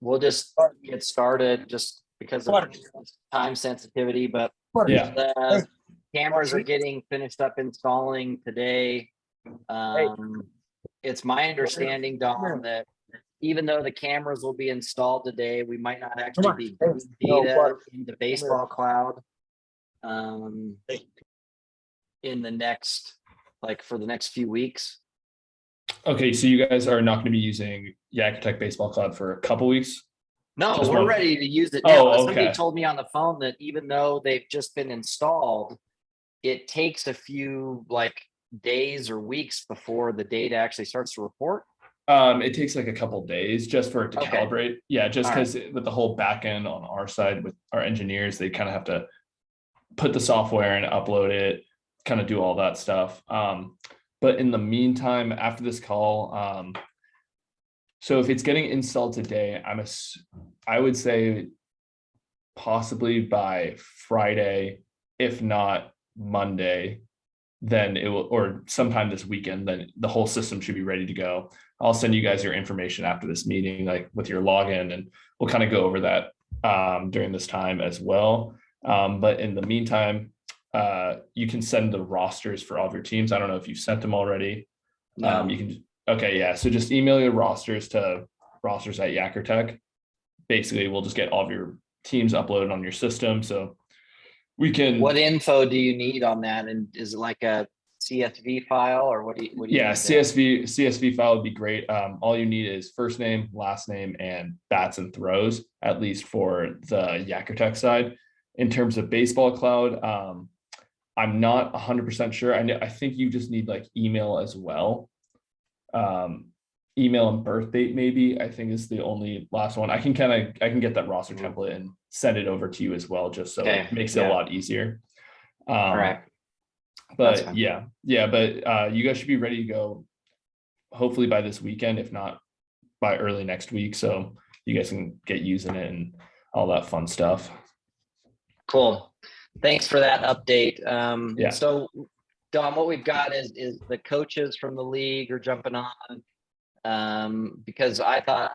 We'll just get started just because of time sensitivity, but Yeah. the cameras are getting finished up installing today. It's my understanding, Don, that even though the cameras will be installed today, we might not actually be getting data into Baseball Cloud in the next, like for the next few weeks. Okay, so you guys are not going to be using Yakkertech Baseballcloud for a couple weeks? No, Just we're one. ready to use it now. Oh, okay. Somebody told me on the phone that even though they've just been installed, it takes a few like days or weeks before the data actually starts to report. It takes like a couple days just for it to Okay. calibrate. Yeah, just All because with the whole back end on our side with our engineers, they kind of have to put the software and upload it, kind of do all that stuff. But in the meantime, after this call, so if it's getting installed today, I would say possibly by Friday, if not Monday, then it will, or sometime this weekend, then the whole system should be ready to go. I'll send you guys your information after this meeting, like with your login, and we'll kind of go over that during this time as well. But in the meantime, you can send the rosters for all of your teams. I don't know if you've sent them already. No. You can, okay, yeah. So just email your rosters to rosters@Yakkertech. Basically, we'll just get all of your teams uploaded on your system. So we can. What info do you need on that? And is it like a CSV file or what do you Yeah, need CSV file would be great. All you need is first name, last name, and bats and throws, at least for the Yakkertech side. In terms of Baseball Cloud, I'm not 100% sure. I think you just need like email as well. Email and birth date, maybe, I think is the only last one. I can get that roster template and send it over to you as well, just so it makes it a lot easier. All right. But yeah, but you guys should be ready to go hopefully by this weekend, if not by early next week. So you guys can get using it and all that fun stuff. Cool. Thanks for that update. Yeah. So Don, what we've got is the coaches from the league are jumping on, because I thought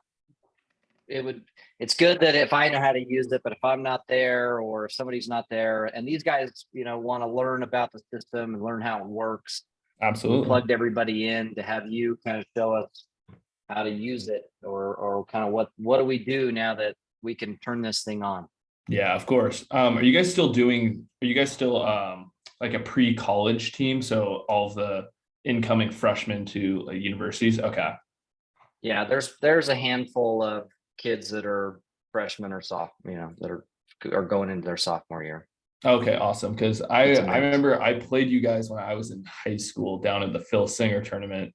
it's good that if I know how to use it, but if I'm not there or if somebody's not there and these guys, want to learn about the system and learn how it works. Absolutely. We plugged everybody in to have you kind of show us how to use it or kind of what do we do now that we can turn this thing on? Yeah, of course. Are you guys still like a pre-college team? So all of the incoming freshmen to universities? Okay. Yeah, there's a handful of kids that are freshmen or that are going into their sophomore year. Okay, awesome. Because I remember I played you guys when I was in high school down in the Phil Singer tournament.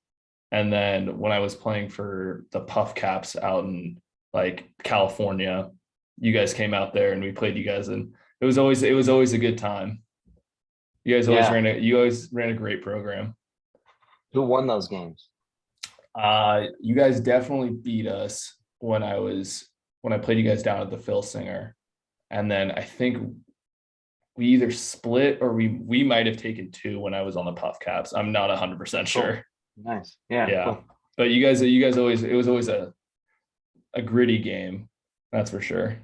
And then when I was playing for the Puff Caps out in like California, you guys came out there and we played you guys, and it was always a good time. You guys always ran a great program. Who won those games? You guys definitely beat us when I played you guys down at the Phil Singer. And then I think we either split or we might have taken 2 when I was on the Puff Caps. I'm not 100% sure. Nice. Yeah. Cool. But you guys always, it was always a gritty game. That's for sure.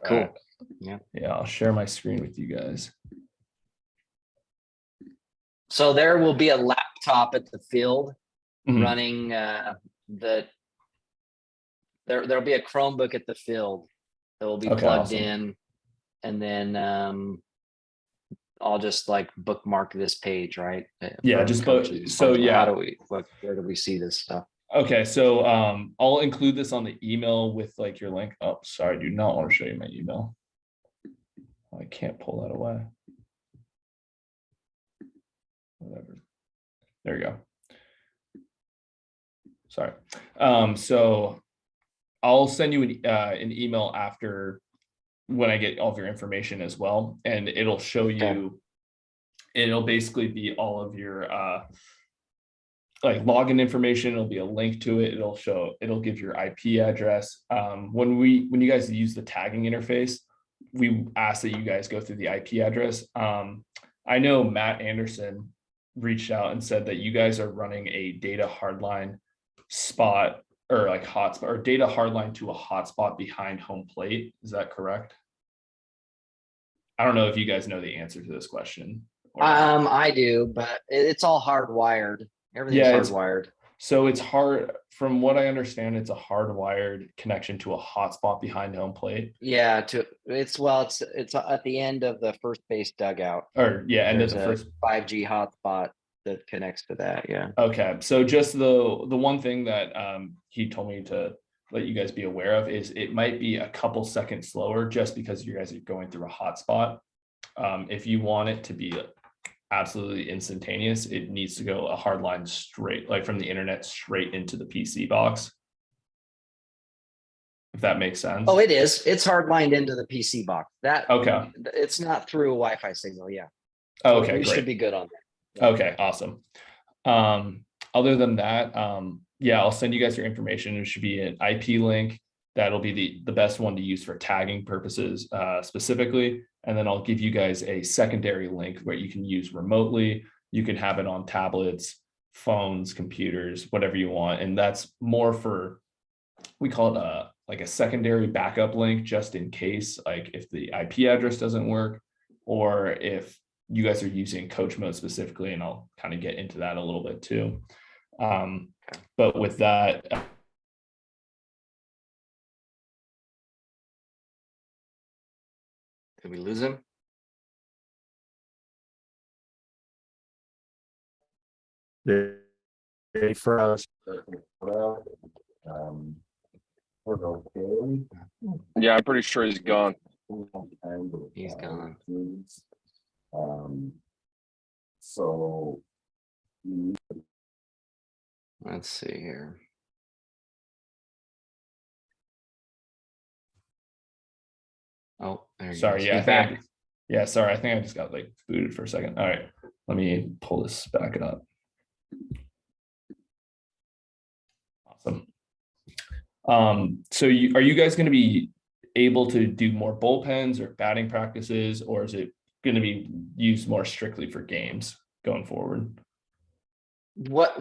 Cool. Right. Yeah, I'll share my screen with you guys. So there will be a laptop at the field running there'll be a Chromebook at the field that will be plugged in, and then I'll just like bookmark this page, right? Yeah, just where do we see this stuff? Okay, so I'll include this on the email with like your link. Oh, sorry, I do not want to show you my email. I can't pull that away. Whatever. There you go. Sorry. So I'll send you an email after when I get all of your information as well, and it'll show you. It'll basically be all of your like login information. It'll be a link to it. It'll give your IP address. When you guys use the tagging interface, we ask that you guys go through the IP address. I know Matt Anderson reached out and said that you guys are running a data hardline spot or like hotspot or data hardline to a hotspot behind home plate. Is that correct? I don't know if you guys know the answer to this question. Or not. I do, but it's all hardwired. Everything's Yeah, hardwired. So it's hard, from what I understand, it's a hardwired connection to a hotspot behind home plate. Yeah, it's at the end of the first base dugout. Or yeah, end of There's the a first. 5G hotspot that connects to that. Yeah. Okay, so just the one thing that he told me to let you guys be aware of is it might be a couple seconds slower just because you guys are going through a hotspot. If you want it to be absolutely instantaneous, it needs to go a hard line straight, like from the internet straight into the PC box. If that makes sense. Oh, it is. It's hardlined into the PC box. That Okay. It's not through a Wi-Fi signal. Yeah. Okay, We great. should be good on that. Okay, awesome. Other than that, yeah, I'll send you guys your information. It should be an IP link. That'll be the best one to use for tagging purposes specifically. And then I'll give you guys a secondary link where you can use remotely. You can have it on tablets, phones, computers, whatever you want. And that's more for, we call it like a secondary backup link, just in case, like if the IP address doesn't work, or if you guys are using coach mode specifically, and I'll kind of get into that a little bit too. But with that, Did we lose him? They froze. We're okay. Yeah, I'm pretty sure he's gone. He's gone. So. Let's see here. Oh, there you sorry, go. yeah, He's back. yeah, sorry, I think I just got like booted for a second. All right, let me pull this back up. Awesome. So are you guys going to be able to do more bullpens or batting practices, or is it going to be used more strictly for games going forward? What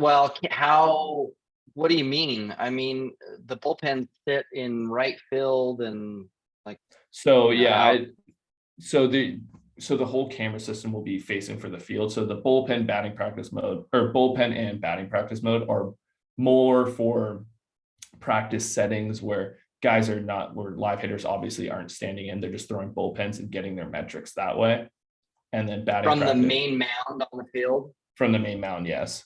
do you mean? I mean, the bullpen sit in right field and like. So yeah, so the whole camera system will be facing for the field. So the bullpen batting practice mode, or bullpen and batting practice mode, are more for practice settings where guys are not, where live hitters obviously aren't standing in, they're just throwing bullpens and getting their metrics that way. And then batting from practice, the main mound on the field. From the main mound, yes.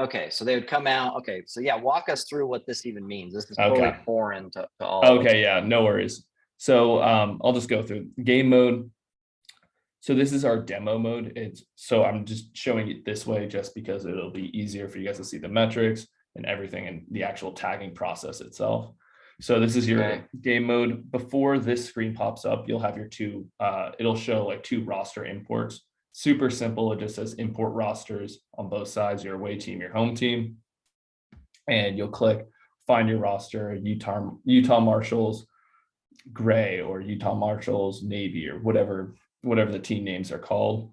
Okay, so they would come out. Okay, so yeah, walk us through what this even means. This is Okay. totally foreign to all. Okay, yeah, no worries. So I'll just go through game mode. So this is our demo mode. So I'm just showing it this way just because it'll be easier for you guys to see the metrics and everything and the actual tagging process itself. So this is your game mode. Before this screen pops up, you'll have your two, it'll show like two roster imports. Super simple. It just says import rosters on both sides, your away team, your home team. And you'll click find your roster, Utah Marshals Gray, or Utah Marshals Navy, or whatever the team names are called.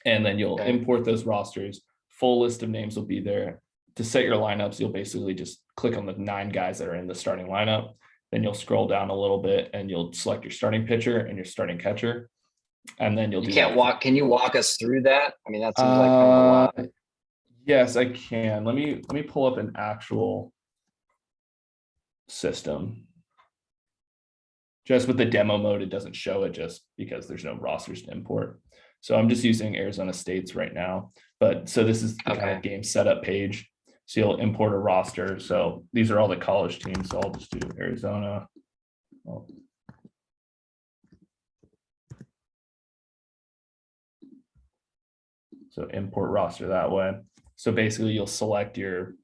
And then you'll import those rosters. Full list of names will be there. To set your lineups, you'll basically just click on the 9 guys that are in the starting lineup. Then you'll scroll down a little bit and you'll select your starting pitcher and your starting catcher. And then you'll Can you walk us through that? I mean, that seems like kind of a lot. Yes, I can. Let me pull up an actual system. Just with the demo mode, it doesn't show it just because there's no rosters to import. So I'm just using Arizona State's right now. But so this is the kind of game setup page. So you'll import a roster. So these are all the college teams. So I'll just do Arizona. So import roster that way. So basically you'll select your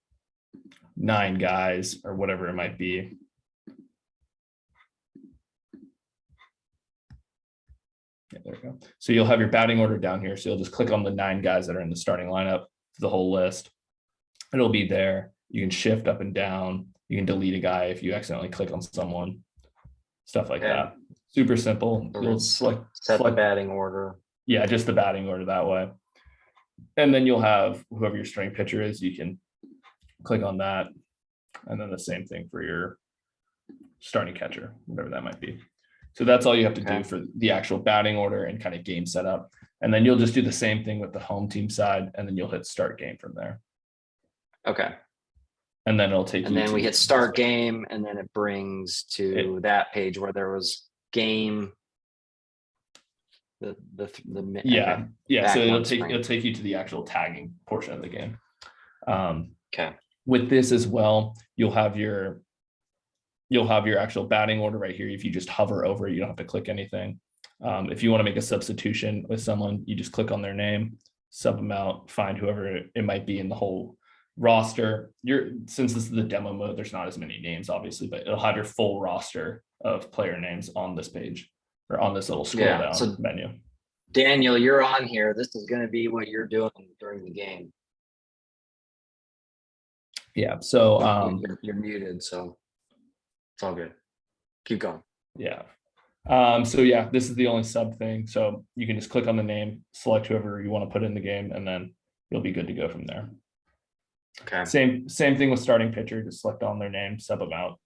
9 guys or whatever it might be. Yeah, there we go. So you'll have your batting order down here. So you'll just click on the 9 guys that are in the starting lineup, the whole list. It'll be there. You can shift up and down. You can delete a guy if you accidentally click on someone, stuff like that. Super simple. You'll set the batting order. Yeah, just the batting order that way. And then you'll have whoever your starting pitcher is, you can click on that. And then the same thing for your starting catcher, whatever that might be. So that's all you have to do for the actual batting order and kind of game setup. And then you'll just do the same thing with the home team side, and then you'll hit start game from there. Okay. And then it'll take you. And then we hit start game, and then it brings to that page where there was game. Yeah. Back So one it'll screen. take you to the actual tagging portion of the game. Okay. With this as well, you'll have your actual batting order right here. If you just hover over it, you don't have to click anything. If you want to make a substitution with someone, you just click on their name, sub them out, find whoever it might be in the whole roster. Since this is the demo mode, there's not as many names, obviously, but it'll have your full roster of player names on this page or on this little scroll down menu. Daniel, you're on here. This is going to be what you're doing during the game. Yeah. So you're muted, so it's all good. Keep going. Yeah. So yeah, this is the only sub thing. So you can just click on the name, select whoever you want to put in the game, and then you'll be good to go from there. Okay. Same thing with starting pitcher, just select on their name, sub them out.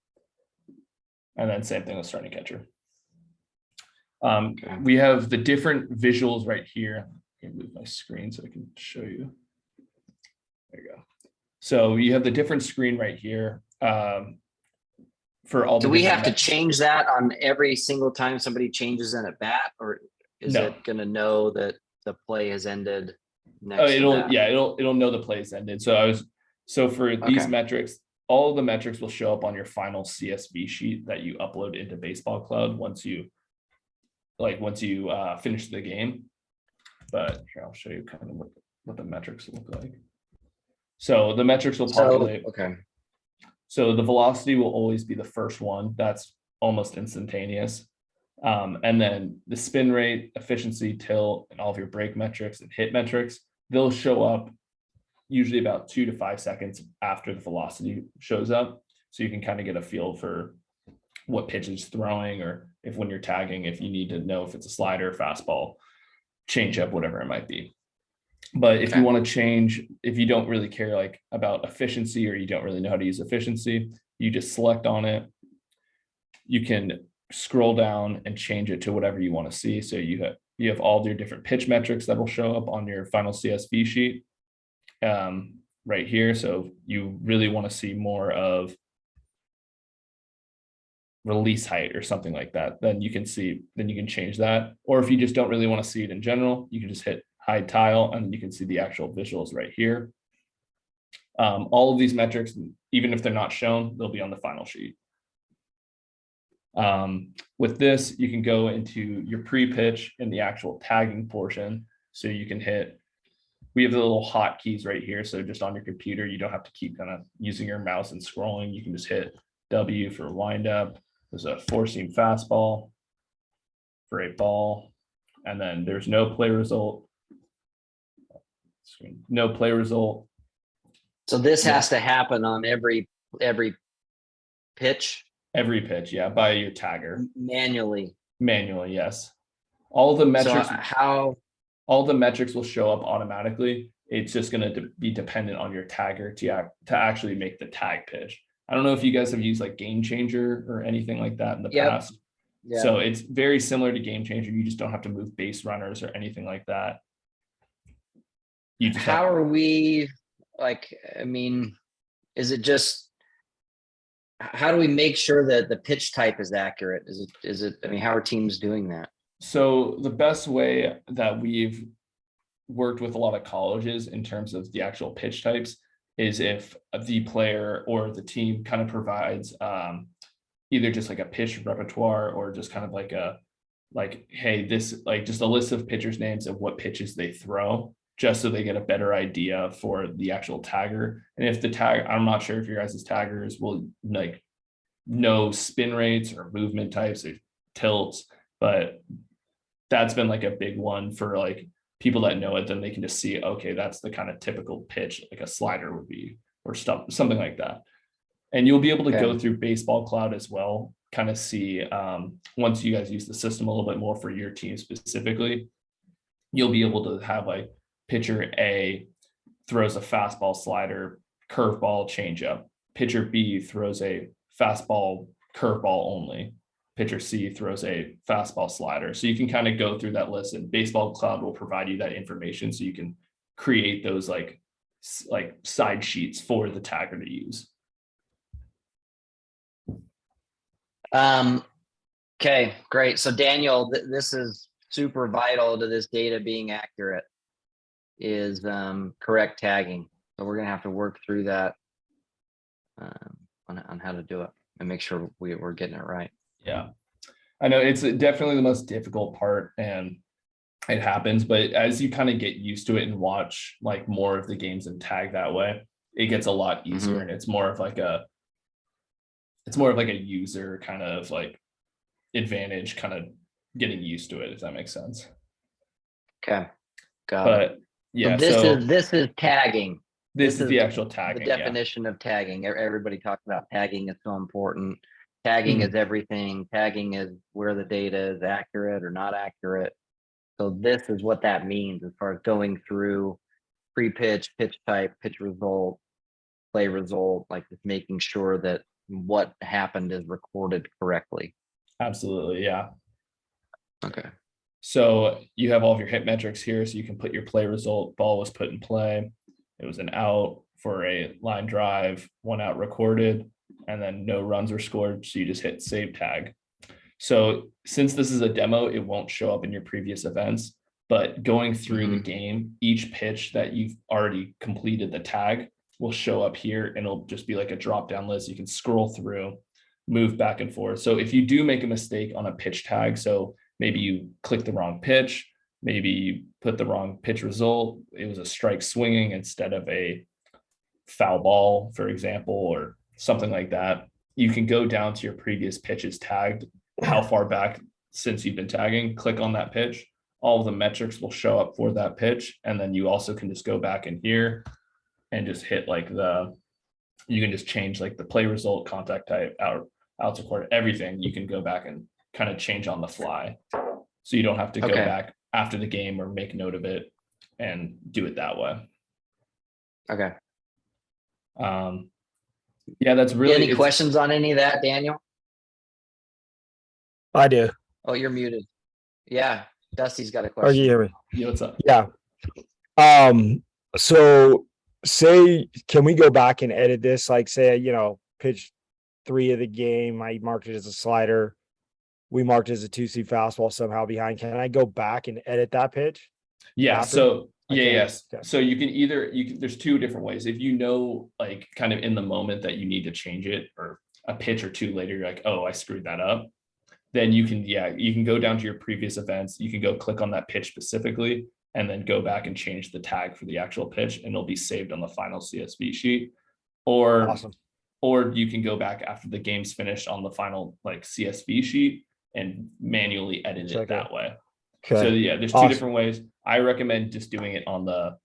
And then same thing with starting catcher. We have the different visuals right here. Let me move my screen so I can show you. There you go. So you have the different screen right here. For all the do we have to change that on every single time somebody changes in a bat, or is it going to know that the play has ended? It'll know the play's ended. So for these metrics, all the metrics will show up on your final CSV sheet that you upload into BaseballCloud once you finish the game. But here, I'll show you kind of what the metrics look like. So the metrics will populate. So the velocity will always be the first one. That's almost instantaneous. And then the spin rate, efficiency, tilt, and all of your break metrics and hit metrics, they'll show up usually about 2 to 5 seconds after the velocity shows up. So you can kind of get a feel for what pitch is throwing, or if when you're tagging, if you need to know if it's a slider, fastball, changeup, whatever it might be. But if you want to change, if you don't really care like about efficiency, or you don't really know how to use efficiency, you just select on it. You can scroll down and change it to whatever you want to see. So you have all your different pitch metrics that will show up on your final CSV sheet right here. So you really want to see more of release height or something like that, then you can change that. Or if you just don't really want to see it in general, you can just hit hide tile, and you can see the actual visuals right here. All of these metrics, even if they're not shown, they'll be on the final sheet. With this, you can go into your pre-pitch in the actual tagging portion. So you can we have the little hotkeys right here. So just on your computer, you don't have to keep kind of using your mouse and scrolling. You can just hit W for windup. There's a 4-seam fastball for a ball. And then there's no play result. No play result. So this has to happen on every pitch? Every pitch, yeah, by your tagger. Manually, yes. All the metrics. So all the metrics will show up automatically. It's just going to be dependent on your tagger to actually make the tag pitch. I don't know if you guys have used like Game Changer or anything like that in the past. Yeah. So it's very similar to Game Changer. You just don't have to move base runners or anything like that. How are we, like, I mean, is it just, how do we make sure that the pitch type is accurate? Is it, I mean, how are teams doing that? So the best way that we've worked with a lot of colleges in terms of the actual pitch types is if the player or the team kind of provides either just like a pitch repertoire, or just kind of hey, this, like just a list of pitchers' names of what pitches they throw, just so they get a better idea for the actual tagger. And if the tag, I'm not sure if your guys' taggers will like know spin rates or movement types or tilts, but that's been like a big one for like people that know it. Then they can just see, okay, that's the kind of typical pitch like a slider would be, or something like that. And you'll be able to go through BaseballCloud as well, kind of see once you guys use the system a little bit more for your team specifically, you'll be able to have like pitcher A throws a fastball, slider, curveball, changeup. Pitcher B throws a fastball, curveball only. Pitcher C throws a fastball, slider. So you can kind of go through that list, and Baseballcloud will provide you that information so you can create those like side sheets for the tagger to use. Okay, great. So Daniel, this is super vital to this data being accurate, is correct tagging. So we're gonna have to work through that on how to do it and make sure we're getting it right. Yeah, I know it's definitely the most difficult part, and it happens, but as you kind of get used to it and watch like more of the games and tag that way, it gets a lot easier. And it's more of like a user kind of like advantage, kind of getting used to it, if that makes sense. Okay, got it. But yeah, So this is tagging. This is the actual tagging. The definition of tagging. Everybody talks about tagging is so important. Tagging is everything. Tagging is where the data is accurate or not accurate. So this is what that means as far as going through pre-pitch, pitch type, pitch result, play result, like just making sure that what happened is recorded correctly. Absolutely, yeah. Okay. So you have all of your hit metrics here, so you can put your play result. Ball was put in play. It was an out for a line drive, 1 out recorded, and then no runs were scored. So you just hit save tag. So since this is a demo, it won't show up in your previous events, but going through the game, each pitch that you've already completed the tag will show up here, and it'll just be like a drop down list. You can scroll through, move back and forth. So if you do make a mistake on a pitch tag, so maybe you click the wrong pitch, maybe you put the wrong pitch result, it was a strike swinging instead of a foul ball, for example, or something like that, you can go down to your previous pitches tagged, how far back since you've been tagging, click on that pitch, all of the metrics will show up for that pitch. And then you also can just go back in here and just hit like you can just change like the play result, contact type, outs recorded, everything. You can go back and kind of change on the fly. So you don't have to go back after the game or make note of it and do it that way. Okay. Yeah, that's really. Any questions on any of that, Daniel? I do. Oh, you're muted. Yeah, Dusty's got a Oh, question. you hear me? Yeah, what's up? Yeah. So say, can we go back and edit this? Like say, pitch 3 of the game, I marked it as a slider. We marked it as a 2-seam fastball somehow behind. Can I go back and edit that pitch? Yeah. After? So Okay. yes. Okay. So you can there's 2 different ways. If you know, like kind of in the moment that you need to change it, or a pitch or 2 later, you're like, oh, I screwed that up. Then you can go down to your previous events. You can go click on that pitch specifically, and then go back and change the tag for the actual pitch, and it'll be saved on the final CSV sheet. Awesome. Or you can go back after the game's finished on the final like CSV sheet and manually edit it that way. Okay. So yeah, there's 2 different ways. I recommend just doing it on the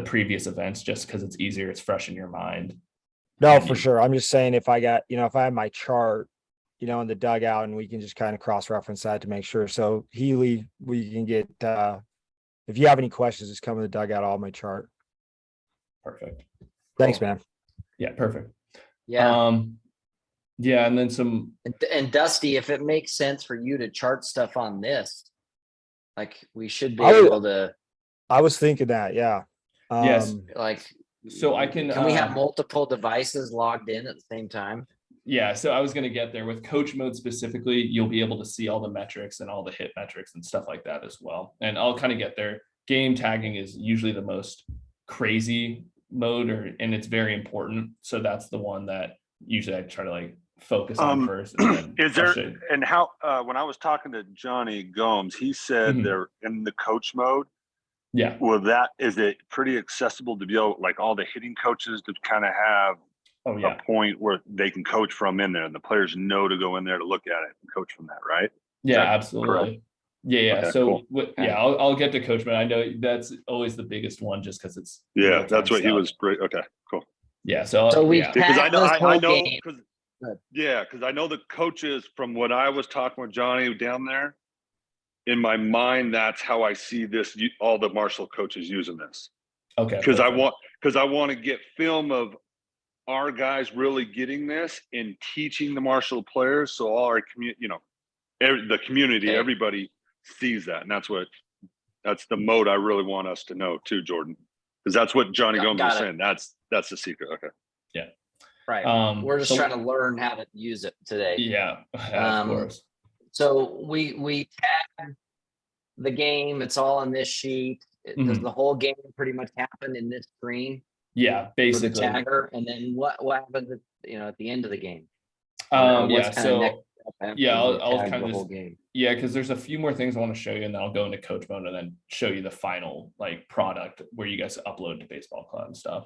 previous events, just because it's easier, it's fresh in your mind. No, for sure. I'm just saying if I got, if I have my chart, in the dugout, and we can just kind of cross-reference that to make sure. So Healy, we can get, if you have any questions, just come in the dugout, all my chart. Perfect. Thanks, man. Yeah, perfect. Yeah. Yeah, and then some. And Dusty, if it makes sense for you to chart stuff on this, like we should be I would- able to. I was thinking that, yeah. Yes. Like, So I can. Can we have multiple devices logged in at the same time? Yeah, so I was going to get there with coach mode specifically. You'll be able to see all the metrics and all the hit metrics and stuff like that as well. And I'll kind of get there. Game tagging is usually the most crazy mode, and it's very important. So that's the one that usually I try to like focus on first. And Is there, and how, when I was talking to Johnny Gomes, he said they're in the coach mode. Yeah. Well, is it pretty accessible to be able, like all the hitting coaches to kind of have a point where they can coach from in there, and the players know to go in there to look at it and coach from that, right? Yeah, absolutely. Correct? Yeah. Okay, so cool. I'll get to coach, but I know that's always the biggest one, just because it's that's what he was great. Okay, cool. Yeah. So we because I know because because I know the coaches from what I was talking with Johnny down there. In my mind, that's how I see this. All the Marshall coaches using this. Okay. Because perfect. I want to get film of our guys really getting this and teaching the Marshall players, so all our the community, Okay. everybody sees that, and that's the mode I really want us to know too, Jordan, because that's what Johnny Gomes was Got it. saying. That's the secret. Okay. Right. We're just so- trying to learn how to use it today. Yeah, of course. So we tag the game. It's all on this sheet. Does the whole game pretty much happen in this screen Yeah, for the basically. tagger? And then what happens at the end of the game? Yeah. What's kinda next up after Yeah, you I'll tag kind the of whole just game. yeah, because there's a few more things I want to show you, and then I'll go into coach mode and then show you the final like product where you guys upload to Baseball Cloud and stuff.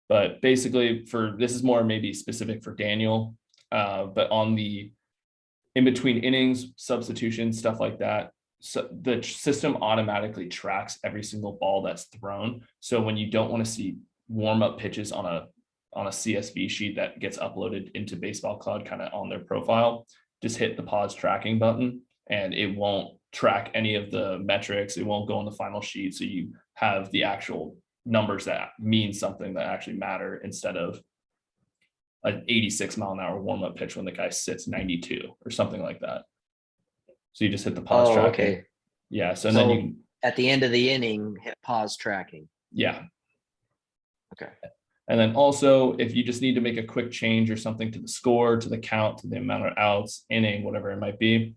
But basically, this is more maybe specific for Daniel, but on the in between innings, substitution, stuff like that. So the system automatically tracks every single ball that's thrown. So when you don't want to see warm up pitches on a CSV sheet that gets uploaded into Baseball Cloud kind of on their profile, just hit the pause tracking button and it won't track any of the metrics. It won't go on the final sheet. So you have the actual numbers that mean something that actually matter instead of an 86-mile-an-hour warm-up pitch when the guy sits 92 or something like that. So you just hit the pause tracking. Okay. Yeah. So then you at the end of the inning, hit pause tracking. Yeah. Okay. And then also, if you just need to make a quick change or something to the score, to the count, to the amount of outs, inning, whatever it might be,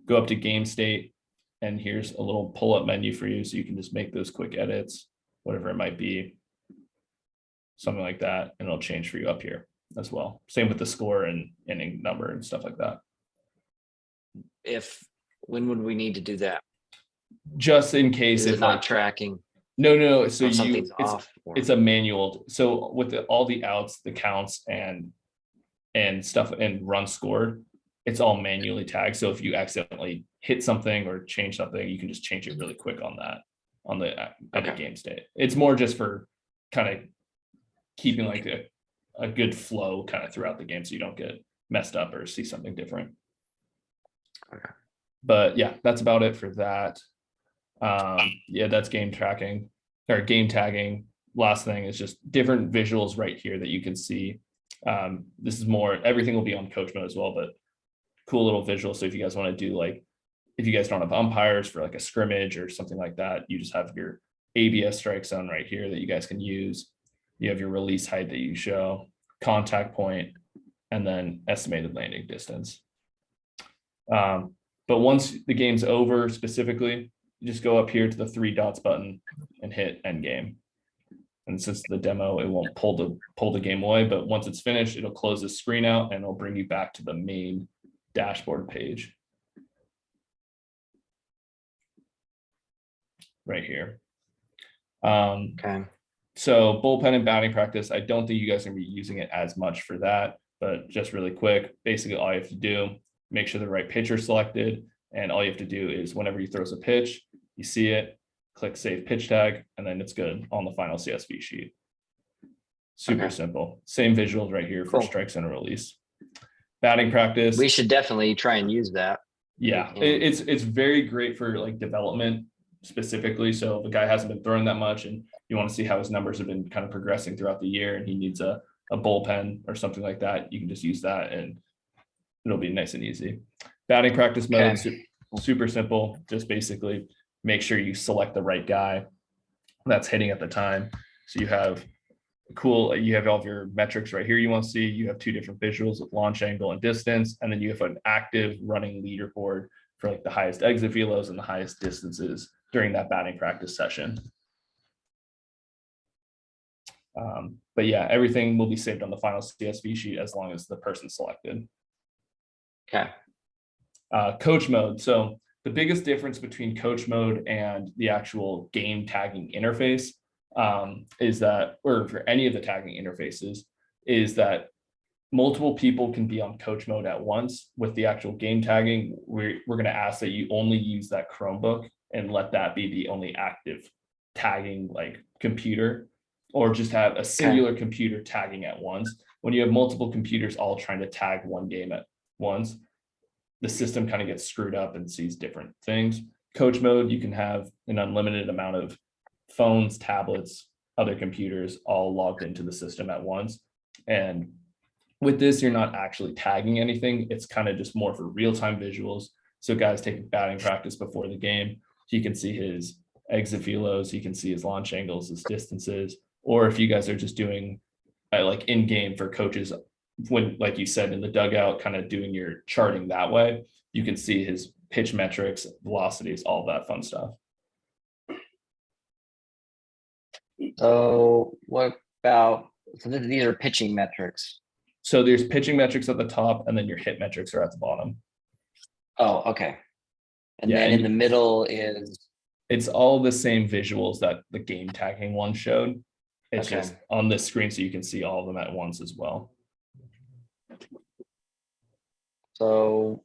go up to game state. And here's a little pull-up menu for you. So you can just make those quick edits, whatever it might be, something like that. And it'll change for you up here as well. Same with the score and inning number and stuff like that. When would we need to do that? Just in case Is if it not tracking? No. So Or something's off. it's a manual. So with all the outs, the counts and stuff and runs scored, it's all manually tagged. So if you accidentally hit something or change something, you can just change it really quick on the game state. It's more just for kind of keeping like a good flow kind of throughout the game so you don't get messed up or see something different. Okay. But yeah, that's about it for that. Yeah, that's game tracking or game tagging. Last thing is just different visuals right here that you can see. This is more, everything will be on coach mode as well, but cool little visual. So if you guys want to do if you guys don't have umpires for like a scrimmage or something like that, you just have your ABS strike zone right here that you guys can use. You have your release height that you show, contact point, and then estimated landing distance. But once the game's over, specifically, you just go up here to the 3 dots button and hit end game. And since the demo, it won't pull the game away, but once it's finished, it'll close the screen out and it'll bring you back to the main dashboard page. Right here. Okay. So bullpen and batting practice, I don't think you guys are gonna be using it as much for that, but just really quick, basically all you have to do, make sure the right pitcher selected, and all you have to do is whenever he throws a pitch, you see it, click save pitch tag, and then it's good on the final CSV sheet. Super simple. Same visuals right here for Cool. strikes and a release. Batting practice. We should definitely try and use that. Yeah, it's very great for like development specifically. So if a guy hasn't been throwing that much and you want to see how his numbers have been kind of progressing throughout the year and he needs a bullpen or something like that, you can just use that and it'll be nice and easy. Batting practice mode, super simple. Just basically make sure you select the right guy that's hitting at the time. So you have all of your metrics right here you want to see. You have 2 different visuals with launch angle and distance, and then you have an active running leaderboard for like the highest exit velos and the highest distances during that batting practice session. But yeah, everything will be saved on the final CSV sheet as long as the person's selected. Okay. Coach mode. So the biggest difference between coach mode and the actual game tagging interface is that, or for any of the tagging interfaces, is that multiple people can be on coach mode at once. With the actual game tagging, we're going to ask that you only use that Chromebook and let that be the only active tagging like computer, or just have a singular computer tagging at once. When you have multiple computers all trying to tag one game at once, the system kind of gets screwed up and sees different things. Coach mode, you can have an unlimited amount of phones, tablets, other computers, all logged into the system at once. And with this, you're not actually tagging anything. It's kind of just more for real-time visuals. So guys taking batting practice before the game, he can see his exit velos, he can see his launch angles, his distances, or if you guys are just doing like in-game for coaches, when, like you said, in the dugout, kind of doing your charting that way, you can see his pitch metrics, velocities, all that fun stuff. So what about, so these are pitching metrics. So there's pitching metrics at the top, and then your hit metrics are at the bottom. Oh, okay. And Yeah, then and in the middle is, it's all the same visuals that the game tagging one showed. It's Okay. just on this screen, so you can see all of them at once as well. so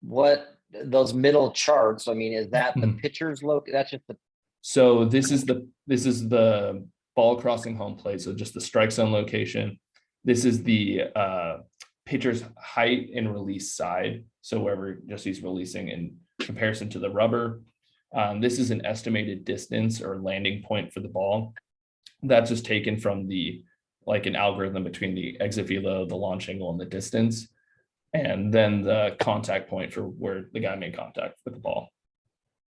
what, those middle charts, I mean, is that the pitcher's that's just the, So this is the ball crossing home plate. So just the strike zone location. This is the pitcher's height and release side. So wherever just he's releasing in comparison to the rubber. This is an estimated distance or landing point for the ball. That's just taken from like an algorithm between the exit velo, the launch angle, and the distance. And then the contact point for where the guy made contact with the ball.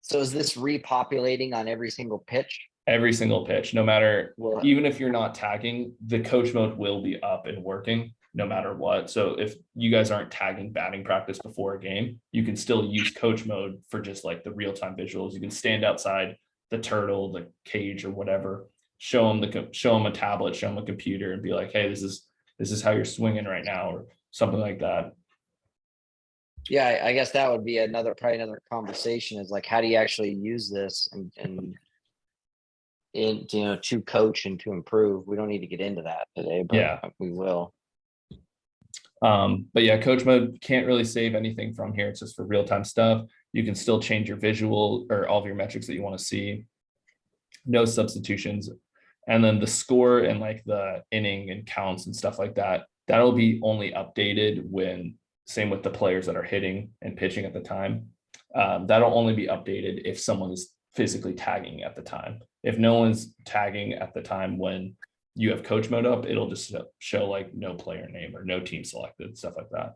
so is this repopulating on every single pitch? Every single pitch, no matter, Well, even if you're not tagging, the coach mode will be up and working no matter what. So if you guys aren't tagging batting practice before a game, you can still use coach mode for just like the real-time visuals. You can stand outside the turtle, the cage, or whatever, show them a tablet, show them a computer, and be like, hey, this is how you're swinging right now, or something like that. yeah, I guess that would be probably another conversation, is like, how do you actually use this and to coach and to improve? We don't need to get into that today, but Yeah. we will. But yeah, coach mode can't really save anything from here. It's just for real-time stuff. You can still change your visual or all of your metrics that you want to see. No substitutions. And then the score and like the inning and counts and stuff like that, that'll be only updated when, same with the players that are hitting and pitching at the time. That'll only be updated if someone is physically tagging at the time. If no one's tagging at the time when you have coach mode up, it'll just show like no player name or no team selected, stuff like that.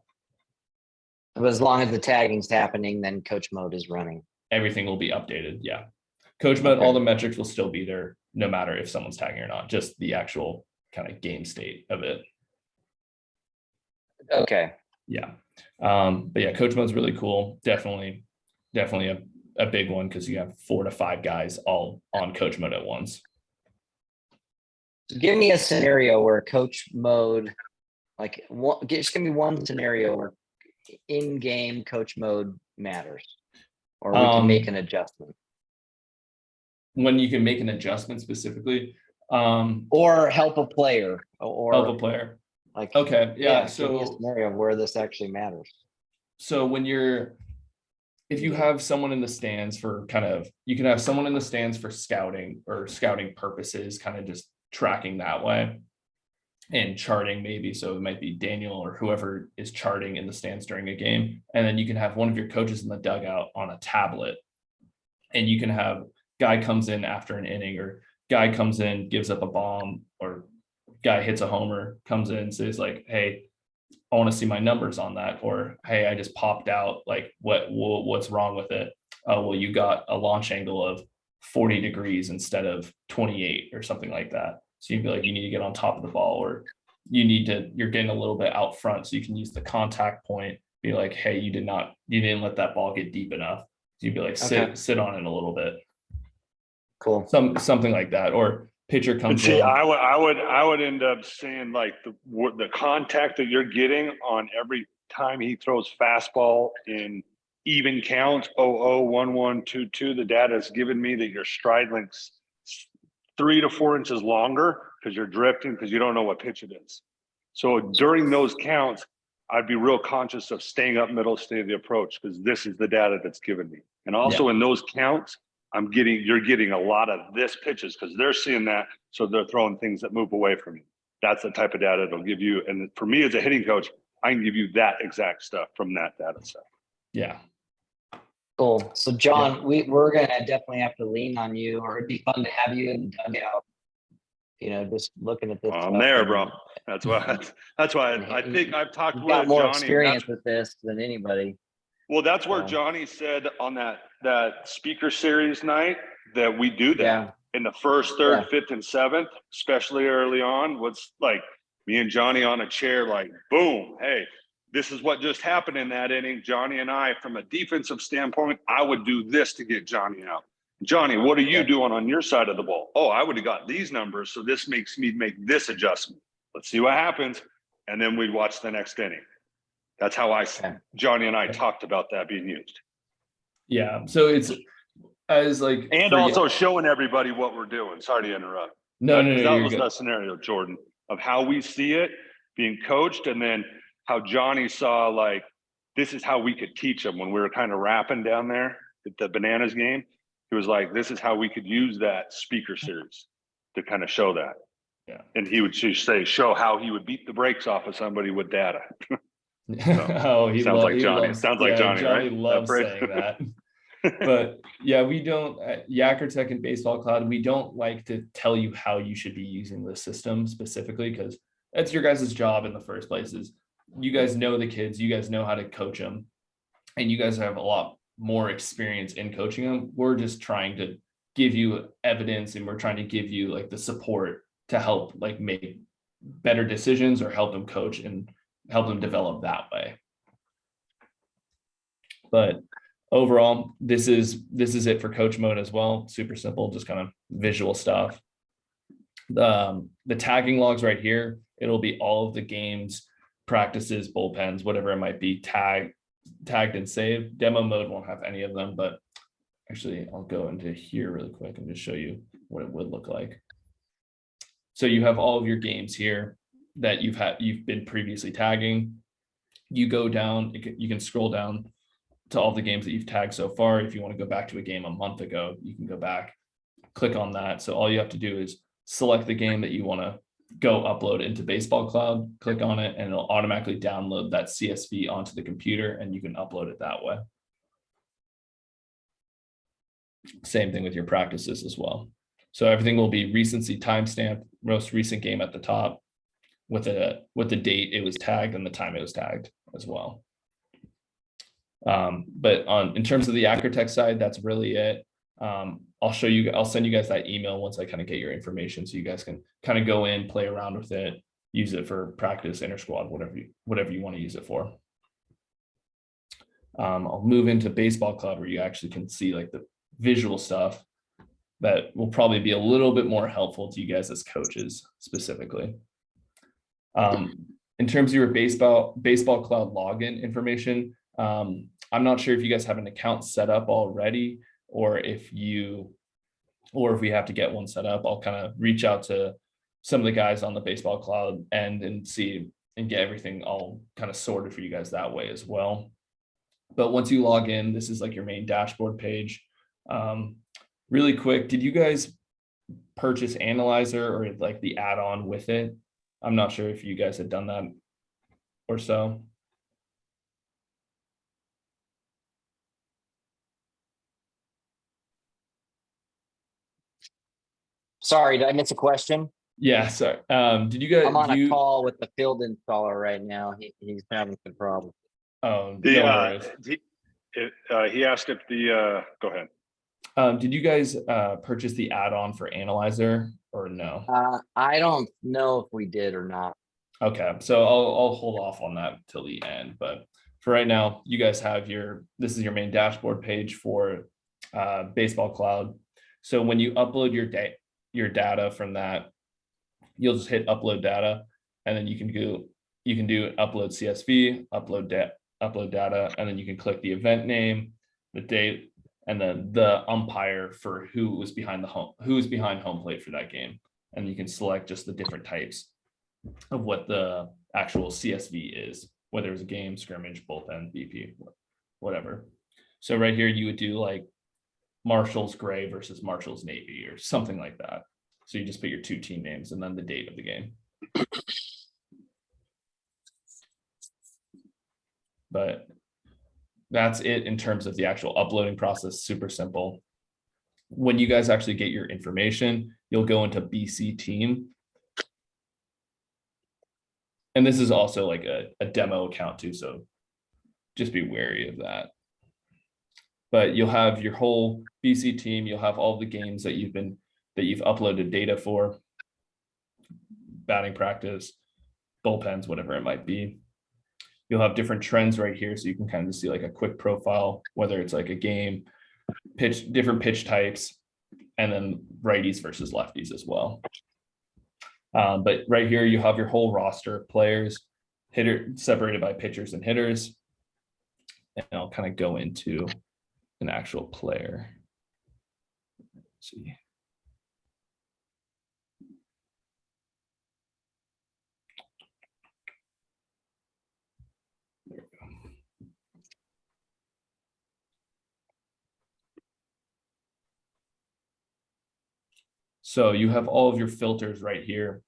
But as long as the tagging's happening, then coach mode is running. Everything will be updated. Yeah. Coach mode, Okay. all the metrics will still be there no matter if someone's tagging or not, just the actual kind of game state of it. Okay. Yeah. But yeah, coach mode's really cool. Definitely a big one, because you have 4 to 5 guys all on coach mode at once. So give me a scenario where coach mode, like just give me one scenario where in-game coach mode matters, or we can make an adjustment. When you can make an adjustment specifically, Or help a player, or help a player. like, Okay. Yeah. give me a So scenario where this actually matters. if you have someone in the stands for you can have someone in the stands for scouting or scouting purposes, kind of just tracking that way and charting maybe. So it might be Daniel or whoever is charting in the stands during a game. And then you can have one of your coaches in the dugout on a tablet, and you can have guy comes in after an inning, or guy comes in, gives up a bomb, or guy hits a homer, comes in and says like, hey, I want to see my numbers on that. Or, hey, I just popped out, like what's wrong with it? Oh, well, you got a launch angle of 40 degrees instead of 28 or something like that. So you'd be like, you need to get on top of the ball, or you're getting a little bit out front. So you can use the contact point, be like, hey, you didn't let that ball get deep enough. So you'd be like, sit on it a little bit. Cool. Something like that. Or pitcher But comes see, in. I would end up saying like the contact that you're getting on every time he throws fastball in even counts, 0-0, 1-1, 2-2, the data has given me that your stride length's 3 to 4 inches longer because you're drifting, because you don't know what pitch it is. So during those counts, I'd be real conscious of staying up middle, stay the approach, because this is the data that's given me. And also in those counts, you're getting a lot of this pitches because they're seeing that. So they're throwing things that move away from you. That's the type of data it'll give you. And for me as a hitting coach, I can give you that exact stuff from that data set. Yeah. Cool. So John, we're gonna definitely have to lean on you, or it'd be fun to have you in the dugout. Just looking at this. I'm stuff there, and- bro. That's why I think I've talked You've with got more Johnny. experience with this than anybody. Well, that's where So- Johnny said on that speaker series night that we do that Yeah. in the first, third, Yeah. fifth, and seventh, especially early on. Was like me and Johnny on a chair, like, boom, hey, this is what just happened in that inning. Johnny and I, from a defensive standpoint, I would do this to get Johnny out. Johnny, what are you Yeah. doing on your side of the ball? Oh, I would have got these numbers, so this makes me make this adjustment. Let's see what happens, and then we'd watch the next inning. That's how Okay. Johnny and I talked about that being used. Yeah. So it's as like, And for- also showing everybody what we're doing. Sorry to interrupt. no, Because no, that you're was good. the scenario, Jordan, of how we see it being coached, and then how Johnny saw, like, this is how we could teach them when we were kind of rapping down there at the Bananas game. He was like, this is how we could use that speaker series to kind of show that. Yeah. And he would just say, show how he would beat the brakes off of somebody with data. Oh, he Sounds like he Johnny. loves- Sounds like yeah, Johnny, Johnny right? loves That phrase? saying that. But yeah, we don't at Yakkertech and Baseballcloud, we don't like to tell you how you should be using the system specifically, because that's your guys' job in the first place. Is you guys know the kids, you guys know how to coach them, and you guys have a lot more experience in coaching them. We're just trying to give you evidence, and we're trying to give you like the support to help like make better decisions or help them coach and help them develop that way. But overall, this is it for coach mode as well. Super simple, just kind of visual stuff. The tagging logs right here, it'll be all of the games, practices, bullpens, whatever it might be, tagged and saved. Demo mode won't have any of them, but actually I'll go into here really quick and just show you what it would look like. So you have all of your games here that you've been previously tagging. You go down, you can scroll down to all the games that you've tagged so far. If you want to go back to a game a month ago, you can go back, click on that. So all you have to do is select the game that you want to go upload into Baseballcloud, click on it, and it'll automatically download that CSV onto the computer, and you can upload it that way. Same thing with your practices as well. So everything will be recency timestamp, most recent game at the top with the date it was tagged and the time it was tagged as well. But in terms of the Yakkertech side, that's really it. I'll send you guys that email once I kind of get your information, so you guys can kind of go in, play around with it, use it for practice, inter squad, whatever you want to use it for. I'll move into Baseballcloud, where you actually can see like the visual stuff that will probably be a little bit more helpful to you guys as coaches specifically. In terms of your Baseballcloud login information, I'm not sure if you guys have an account set up already, or if we have to get one set up. I'll kind of reach out to some of the guys on the Baseballcloud and see and get everything all kind of sorted for you guys that way as well. But once you log in, this is like your main dashboard page. Really quick, did you guys purchase Analyzer or like the add-on with it? I'm not sure if you guys had done that or so. Sorry, did I miss a question? Yeah, sorry. Did you guys? I'm on a call with the field installer right now. He's having some problems. Oh, The, no worries. he asked if the go ahead. Did you guys purchase the add-on for Analyzer or no? I don't know if we did or not. Okay, so I'll hold off on that till the end. But for right now, you guys have this is your main dashboard page for Baseballcloud. So when you upload your data from that, you'll just hit upload data, and then you can do upload CSV, upload data, and then you can click the event name, the date, and then the umpire for who was behind home plate for that game. And you can select just the different types of what the actual CSV is, whether it's a game, scrimmage, bullpen, BP, whatever. So right here, you would do like Marshall's Gray versus Marshall's Navy or something like that. So you just put your two team names and then the date of the game. But that's it in terms of the actual uploading process. Super simple. When you guys actually get your information, you'll go into BC team. And this is also like a demo account too, so just be wary of that. But you'll have your whole BC team, you'll have all the games that you've uploaded data for, batting practice, bullpens, whatever it might be. You'll have different trends right here, so you can kind of see like a quick profile, whether it's like a game, pitch, different pitch types, and then righties versus lefties as well. But right here, you have your whole roster of players, separated by pitchers and hitters. And I'll kind of go into an actual player. Let's see. There we go. So you have all of your filters right here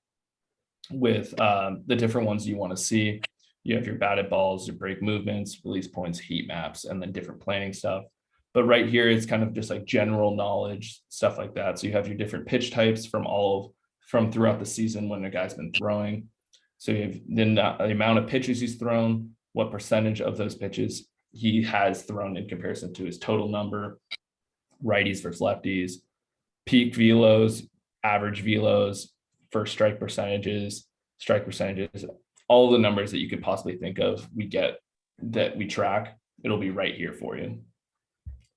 with the different ones you want to see. You have your batted balls, your break movements, release points, heat maps, and then different planning stuff. But right here, it's kind of just like general knowledge, stuff like that. So you have your different pitch types from throughout the season when a guy's been throwing. So you have the amount of pitches he's thrown, what percentage of those pitches he has thrown in comparison to his total number, righties versus lefties, peak velos, average velos, first strike percentages, all the numbers that you could possibly think of, we track. It'll be right here for you.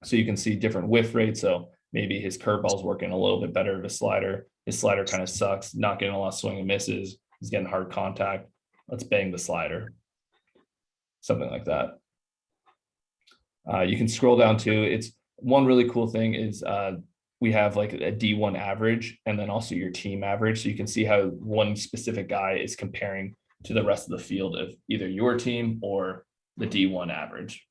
So you can see different whiff rates. So maybe his curveball's working a little bit better of a slider. His slider kind of sucks, not getting a lot of swing and misses. He's getting hard contact. Let's bang the slider. Something like that. You can scroll down to, it's one really cool thing is we have like a D1 average and then also your team average. So you can see how one specific guy is comparing to the rest of the field of either your team or the D1 average.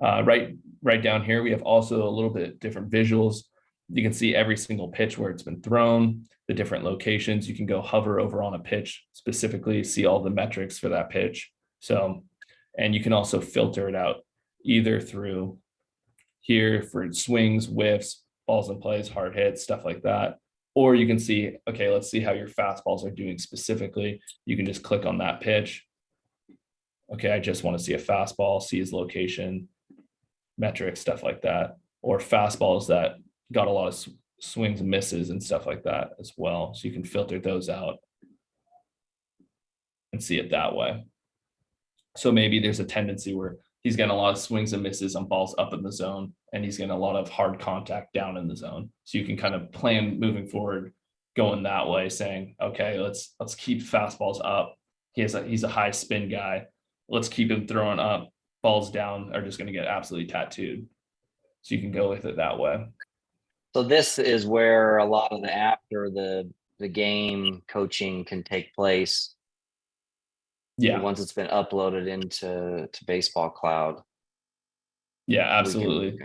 Right down here, we have also a little bit different visuals. You can see every single pitch where it's been thrown, the different locations. You can go hover over on a pitch specifically, see all the metrics for that pitch. So, and you can also filter it out either through here for swings, whiffs, balls in plays, hard hits, stuff like that. Or you can see, okay, let's see how your fastballs are doing specifically. You can just click on that pitch. Okay, I just want to see a fastball, see his location, metrics, stuff like that. Or fastballs that got a lot of swings and misses and stuff like that as well. So you can filter those out and see it that way. So maybe there's a tendency where he's getting a lot of swings and misses on balls up in the zone, and he's getting a lot of hard contact down in the zone. So you can kind of plan moving forward, going that way, saying, okay, let's keep fastballs up. He's a high spin guy. Let's keep him throwing up. Balls down are just going to get absolutely tattooed. So you can go with it that way. So this is where a lot of the after the game coaching can take place. Yeah. Once it's been uploaded into Baseball Cloud. Yeah, absolutely.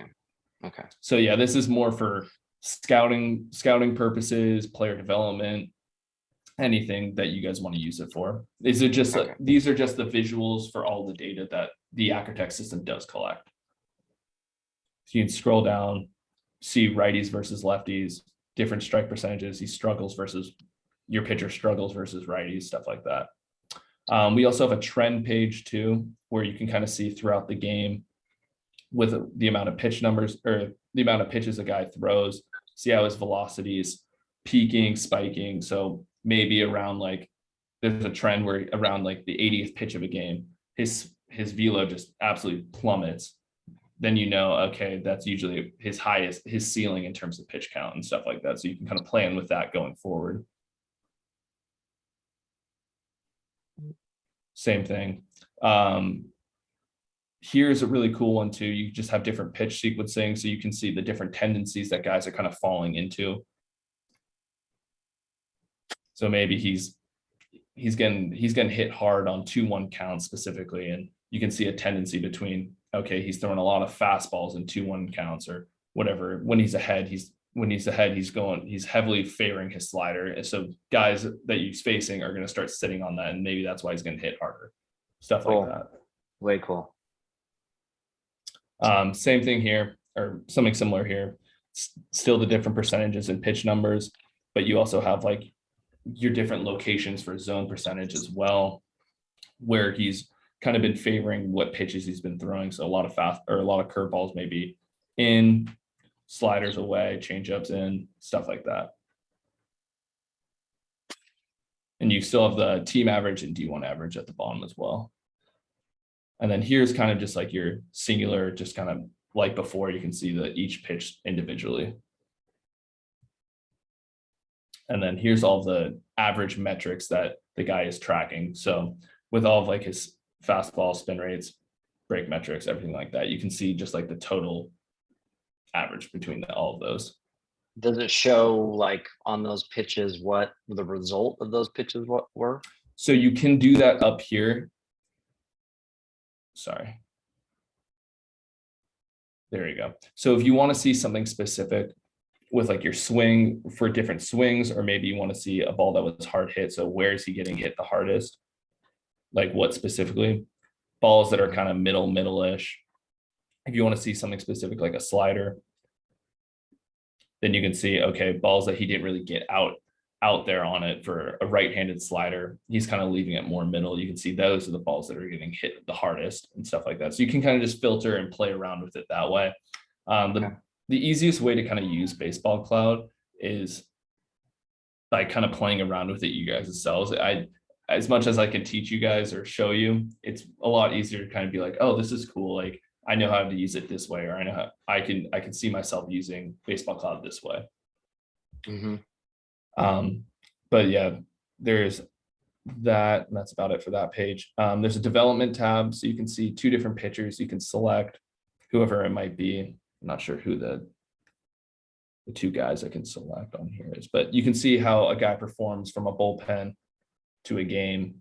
Okay. So yeah, this is more for scouting purposes, player development, anything that you guys want to use it for. These are just these are just the visuals for all the data that the Yakkertech system does collect. So you can scroll down, see righties versus lefties, different strike percentages. Your pitcher struggles versus righties, stuff like that. We also have a trend page too, where you can kind of see throughout the game with the amount of pitch numbers or the amount of pitches a guy throws, see how his velocity is peaking, spiking. So maybe around like, there's a trend where around like the 80th pitch of a game, his velo just absolutely plummets. Then you know, okay, that's usually his ceiling in terms of pitch count and stuff like that. So you can kind of plan with that going forward. Same thing. Here's a really cool one too. You just have different pitch sequencing, so you can see the different tendencies that guys are kind of falling into. So maybe he's getting hit hard on 2-1 counts specifically, and you can see a tendency between, okay, he's throwing a lot of fastballs in 2-1 counts or whatever. When he's ahead, he's heavily favoring his slider. And so guys that he's facing are going to start sitting on that, and maybe that's why he's going to hit harder. Stuff like that. Way cool. Same thing here, or something similar here. Still the different percentages and pitch numbers, but you also have like your different locations for zone percentage as well, where he's kind of been favoring what pitches he's been throwing. So a lot of fast or a lot of curveballs maybe in, sliders away, changeups in, stuff like that. And you still have the team average and D1 average at the bottom as well. And then here's kind of just like your singular, just kind of like before, you can see that each pitch individually. And then here's all the average metrics that the guy is tracking. So with all of like his fastball, spin rates, break metrics, everything like that, you can see just like the total average between all of those. Does it show like on those pitches what the result of those pitches were? So you can do that up here. Sorry. There you go. So if you want to see something specific with like your swing for different swings, or maybe you want to see a ball that was hard hit. So where is he getting hit the hardest? Like what specifically? Balls that are kind of middle-ish. If you want to see something specific like a slider, then you can see, okay, balls that he didn't really get out there on it for a right-handed slider, he's kind of leaving it more middle. You can see those are the balls that are getting hit the hardest and stuff like that. So you can kind of just filter and play around with it that way. The easiest way to kind of use Baseballcloud is by kind of playing around with it you guys yourselves. As much as I can teach you guys or show you, it's a lot easier to kind of be like, oh, this is cool. Like I know how to use it this way, or I know how I can see myself using Baseballcloud this way. But yeah, there's that, and that's about it for that page. There's a development tab, so you can see two different pitchers. You can select whoever it might be. I'm not sure who the two guys I can select on here is, but you can see how a guy performs from a bullpen to a game,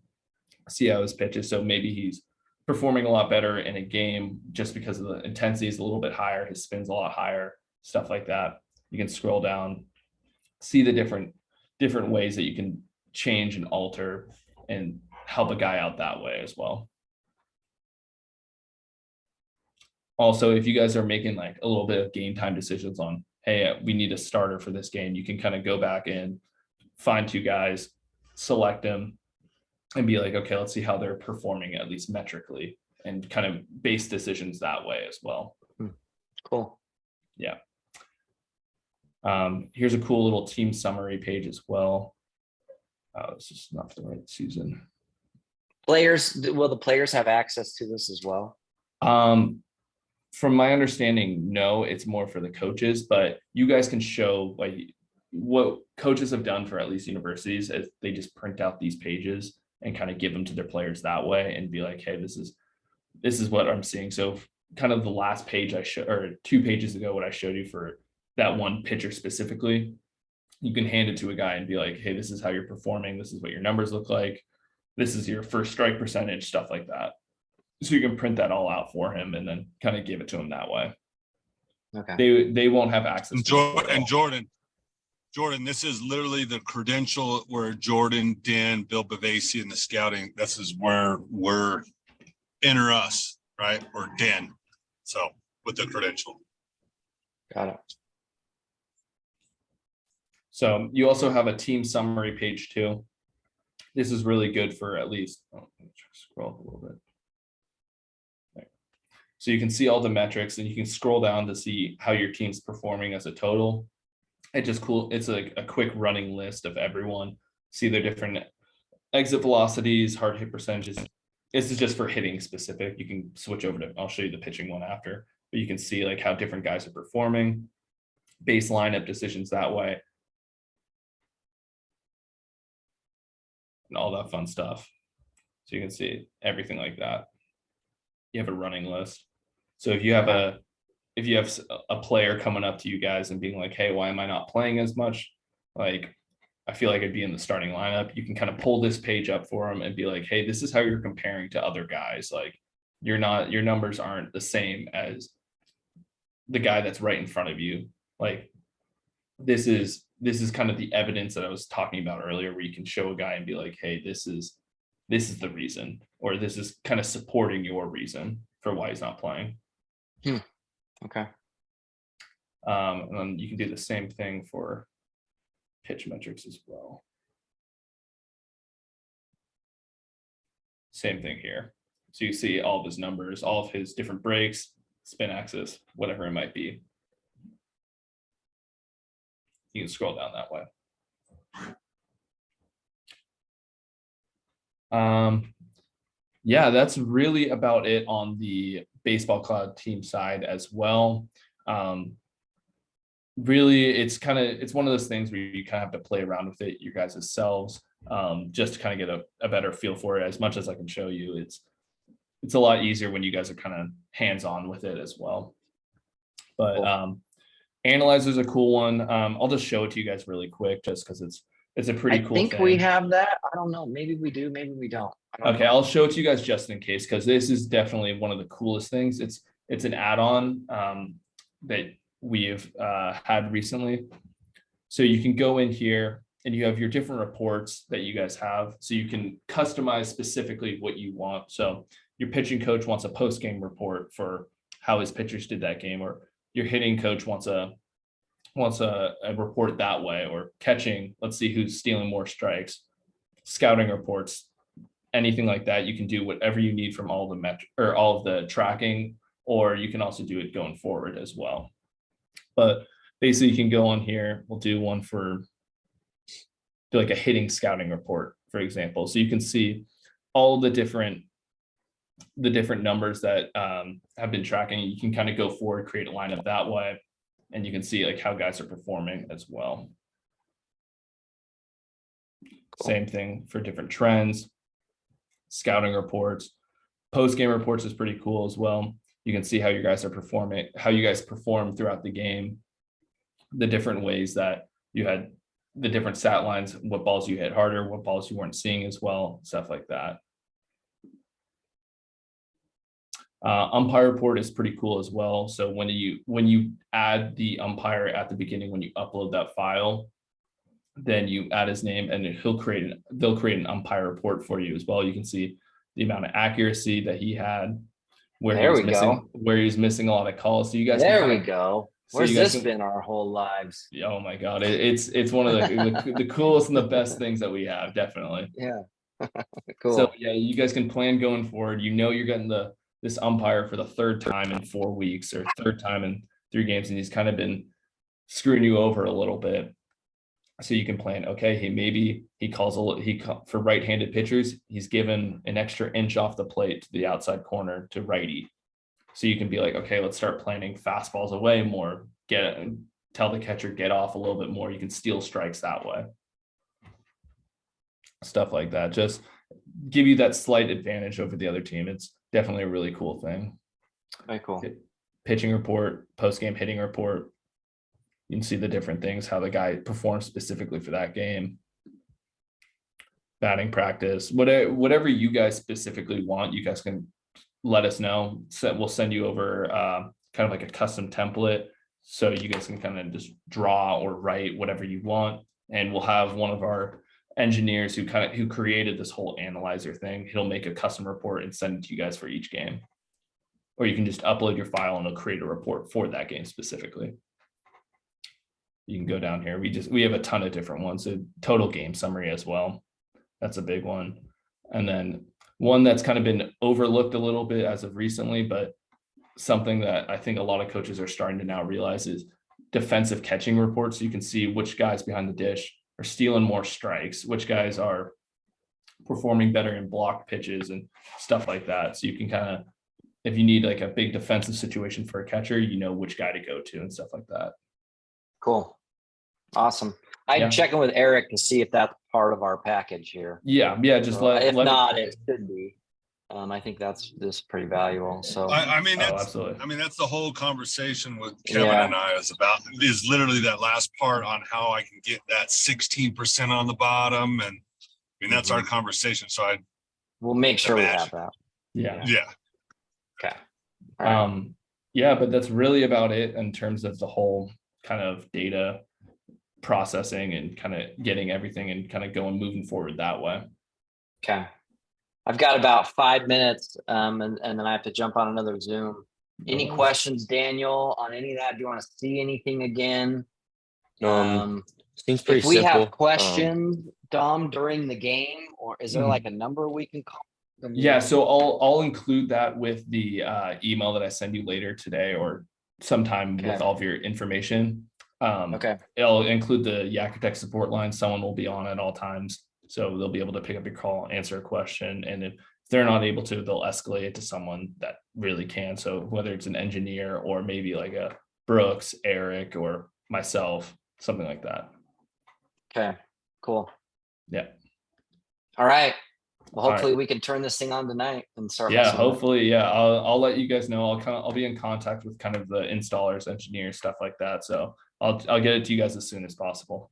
see how his pitches. So maybe he's performing a lot better in a game just because of the intensity is a little bit higher, his spin's a lot higher, stuff like that. You can scroll down, see the different ways that you can change and alter and help a guy out that way as well. Also, if you guys are making like a little bit of game time decisions on, hey, we need a starter for this game, you can kind of go back and find two guys, select them, and be like, okay, let's see how they're performing at least metrically, and kind of base decisions that way as well. Cool. Yeah. Here's a cool little team summary page as well. This is not the right season. Will the players have access to this as well? From my understanding, no, it's more for the coaches, but you guys can show like what coaches have done for at least universities is they just print out these pages and kind of give them to their players that way and be like, hey, this is what I'm seeing. So kind of the last page I showed, or 2 pages ago, what I showed you for that one pitcher specifically, you can hand it to a guy and be like, hey, this is how you're performing. This is what your numbers look like. This is your first strike percentage, stuff like that. So you can print that all out for him and then kind of give it to him that way. Okay. They won't have access to it. And Jordan, this is literally the credential where Jordan, Dan, Bill Bavasi, and the scouting, this is where we're enter us, right? Or Dan. So with the credential. Got it. So you also have a team summary page too. This is really good for at least, scroll up a little bit. So you can see all the metrics and you can scroll down to see how your team's performing as a total. It's just cool. It's like a quick running list of everyone. See their different exit velocities, hard hit percentages. This is just for hitting specific. You can switch over to, I'll show you the pitching one after, but you can see like how different guys are performing, base lineup decisions that way, and all that fun stuff. So you can see everything like that. You have a running list. So if you have a player coming up to you guys and being like, hey, why am I not playing as much? Like, I feel like I'd be in the starting lineup. You can kind of pull this page up for them and be like, hey, this is how you're comparing to other guys. Like your numbers aren't the same as the guy that's right in front of you. Like this is kind of the evidence that I was talking about earlier, where you can show a guy and be like, hey, this is this is the reason, or this is kind of supporting your reason for why he's not playing. Okay. And then you can do the same thing for pitch metrics as well. Same thing here. So you see all of his numbers, all of his different breaks, spin axis, whatever it might be. You can scroll down that way. Yeah, that's really about it on the Baseball Cloud team side as well. Really, it's one of those things where you kind of have to play around with it, you guys selves, just to kind of get a better feel for it. As much as I can show you, it's a lot easier when you guys are kind of hands-on with it as well. But Cool. Analyzer's a cool one. I'll just show it to you guys really quick, just because it's a pretty cool think thing. we have that. I don't know. Maybe we do. Maybe we don't. I don't Okay, know. I'll show it to you guys just in case, because this is definitely one of the coolest things. It's an add-on that we've had recently. So you can go in here and you have your different reports that you guys have. So you can customize specifically what you want. So your pitching coach wants a post-game report for how his pitchers did that game, or your hitting coach wants a report that way, or catching, let's see who's stealing more strikes, scouting reports, anything like that. You can do whatever you need from all of the tracking, or you can also do it going forward as well. But basically you can go on here. We'll do one do like a hitting scouting report, for example. So you can see all the different numbers that have been tracking. You can kind of go forward, create a lineup that way, and you can see like how guys are performing as well. Cool. Same thing for different trends, scouting reports, post-game reports is pretty cool as well. You can see how you guys are performing, how you guys perform throughout the game, the different ways that you had the different stat lines, what balls you hit harder, what balls you weren't seeing as well, stuff like that. Umpire report is pretty cool as well. So when you add the umpire at the beginning, when you upload that file, then you add his name and they'll create an umpire report for you as well. You can see the amount of accuracy that he had, where he's missing a lot of calls. So you guys go. Where's this been our whole lives? Oh my God. It's one of the coolest and the best things that we have, definitely. Yeah. Cool. So yeah, you guys can plan going forward. You're getting this umpire for the third time in 4 weeks, or third time in 3 games, and he's kind of been screwing you over a little bit. So you can plan, okay, he calls for right-handed pitchers, he's given an extra inch off the plate to the outside corner to righty. So you can be like, okay, let's start planning fastballs away more, tell the catcher, get off a little bit more. You can steal strikes that way. Stuff like that. Just give you that slight advantage over the other team. It's definitely a really cool thing. Very cool. Pitching report, post-game hitting report. You can see the different things, how the guy performs specifically for that game. Batting practice, whatever you guys specifically want, you guys can let us know. We'll send you over kind of like a custom template, so you guys can kind of just draw or write whatever you want. And we'll have one of our engineers who created this whole analyzer thing. He'll make a custom report and send it to you guys for each game. Or you can just upload your file and it'll create a report for that game specifically. You can go down here. We have a ton of different ones. A total game summary as well. That's a big one. And then one that's kind of been overlooked a little bit as of recently, but something that I think a lot of coaches are starting to now realize is defensive catching reports. So you can see which guys behind the dish are stealing more strikes, which guys are performing better in blocked pitches and stuff like that. So you can kind of, if you need like a big defensive situation for a catcher, you know which guy to go to and stuff like that. Cool. Awesome. I'm checking with Eric to see if that's part of our package here. Yeah. Just if not, it should be. I think this is pretty valuable. So I mean, that's, absolutely. I mean, that's the whole conversation with Kevin and I is literally that last part on how I can get that 16% on the bottom. And I mean, that's our conversation. So we'll make sure we have that. Yeah. Okay. Yeah, but that's really about it in terms of the whole kind of data processing and kind of getting everything and kind of moving forward that way. Okay. I've got about 5 minutes, and then I have to jump on another Zoom. Any questions, Daniel, on any of that? Do you want to see anything again? Seems pretty If we simple. have questions, Dom, during the game, or is there like a number we can call? Yeah, so I'll include that with the email that I send you later today or sometime with Okay. all of your information. Okay. It'll include the Yakkertech support line. Someone will be on at all times, so they'll be able to pick up your call, answer a question, and if they're not able to, they'll escalate it to someone that really can. So whether it's an engineer or maybe like a Brooks, Eric, or myself, something like that. Okay, cool. Yeah. All right. Well, All hopefully right. we can turn this thing on tonight and start. Yeah, messing with it. hopefully. Yeah, I'll let you guys know. I'll be in contact with kind of the installers, engineers, stuff like that. So I'll get it to you guys as soon as possible.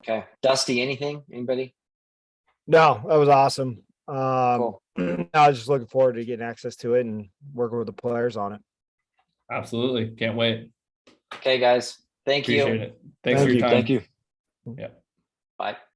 Okay. Dusty, anything? Anybody? No, that was awesome. Cool. I was just looking forward to getting access to it and working with the players on it. Absolutely. Can't wait. Okay, guys. Thank Appreciate you. it. Thanks for your time. Thank you. Yeah. Bye.